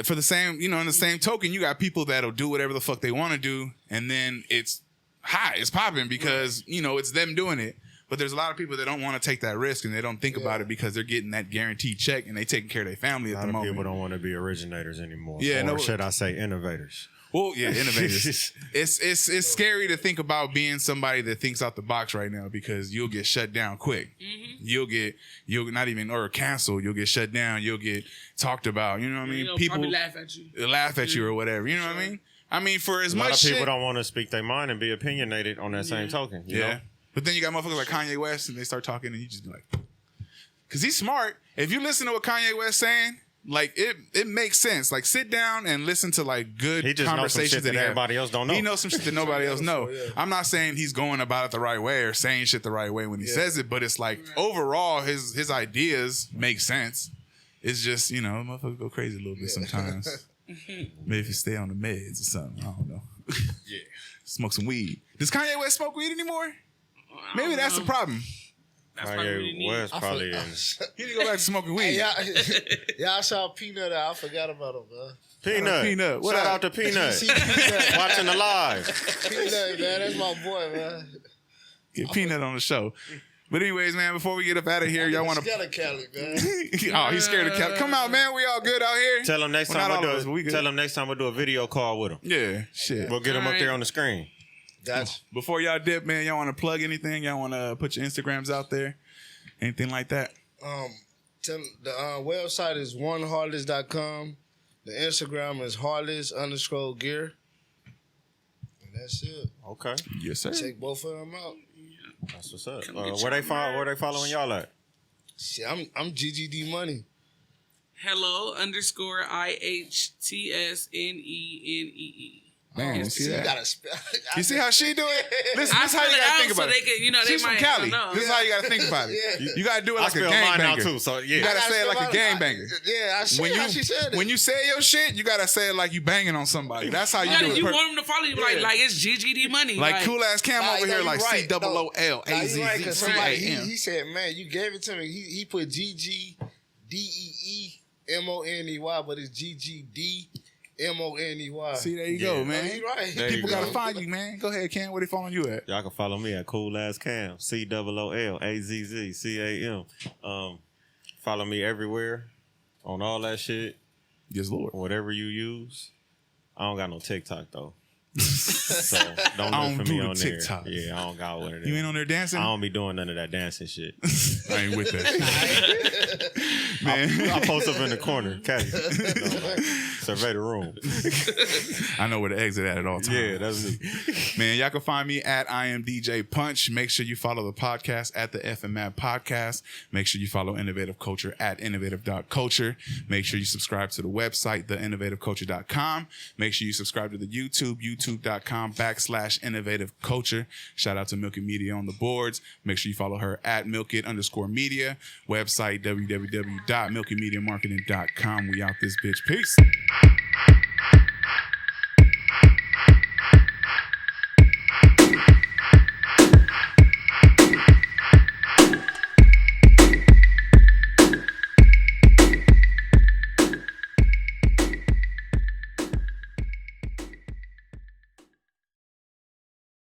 for the same, in the same token, you got people that'll do whatever the fuck they want to do, and then it's hot, it's popping because it's them doing it. But there's a lot of people that don't want to take that risk and they don't think about it because they're getting that guaranteed check and they taking care of their family A at lot the of moment. people don't want to be originators anymore. Yeah, or no- should I say innovators? Well, yeah, innovators. it's scary to think about being somebody that thinks out the box right now because you'll get shut down quick. Mm-hmm. You'll not even or canceled. You'll get shut down. You'll get talked about. You know what I mean? People probably laugh at you. laugh at you or whatever. You know what I mean? I mean, for as A lot much of people shit, don't want to speak their mind and be opinionated on that same token. You know? But then you got motherfuckers like Kanye West and they start talking and you just be like, because he's smart. If you listen to what Kanye West saying, like it makes sense. Like sit down and listen to like good He just knows some conversations shit that he have. everybody else don't know. He knows some shit that nobody else know. I'm not saying he's going about it the right way or saying shit the right way when he says it, but it's like overall his ideas make sense. It's just motherfuckers go crazy a little bit sometimes. Maybe if you stay on the meds or something, I don't know. Smoke some weed. Does Kanye West smoke weed anymore? Maybe that's the problem. That's probably what he Kanye need. West probably in. He need to go back to smoking weed. Hey, y'all saw Peanut out. I forgot about him, man. Peanut. Peanut. What Shout up? out to Peanut. See Peanut. Watching the live. Peanut, man. That's my boy, man. Get Peanut on the show. But anyways, man, before we get up out of here, y'all want to... Scatter Cali, man. Oh, he's scared of Cali. Come out, man. We all good out here. Tell him next Well, time not we all of us, but we do good. Tell him next time we do a video call with him. Yeah, shit. We'll get him up there on the screen. Gotcha. Before y'all dip, man, y'all want to plug anything? Y'all want to put your Instagrams out there? Anything like that? The website is oneheartless.com. The Instagram is heartless_gear. And that's it. Okay. Yes, sir. Check both of them out. That's what's up. Come get Where they your where they following y'all at? Shit, I'm GGD Money. Hello_IHTSNENEE. Man, you see You that? gotta spell. You see how she do it? Listen, I this is how you spell it gotta out think so about they it. can, they She's from might Cali. know. This is how you gotta think about it. Yeah. You gotta do it I like a spell mine out gangbanger. too. So You yeah. gotta say it like a gangbanger. Yeah, I see how she said it. When you say your shit, you gotta say it like you banging on somebody. That's how you do it. You want them to follow you like it's GGD Money. Like CoolAzzCam over here, like Cause somebody COOLAZZCAM. he said, man, you gave it to me. He put GGDEEMONEY, but it's GGDMONEY. See, there you go, man. You right. There you People go. gotta find you, man. Go ahead, Cam. Where they following you at? Y'all can follow me at CoolAzzCam, COOLAZZCAM. Follow me everywhere on all that shit. Yes, Lord. Whatever you use. I don't got no TikTok though. So don't I look don't for me do the on TikTok. there. Yeah, I don't got one of them. You ain't on there dancing? I don't be doing none of that dancing shit. I ain't with that shit. Man. I post up in the corner, catch it. Survey the room. I know where the exit at all times. Yeah, that's me. Man, y'all can find me at I am DJ Punch. Make sure you follow the podcast at the FMAP Podcast. Make sure you follow Innovative Culture at innovative.culture. Make sure you subscribe to the website, theinnovativeculture.com. Make sure you subscribe to the YouTube, youtube.com/Innovative Culture. Shout out to Milk It Media on the boards. Make sure you follow her at milkit_media. Website, www.milkitmediamarketing.com. We out this bitch. Peace.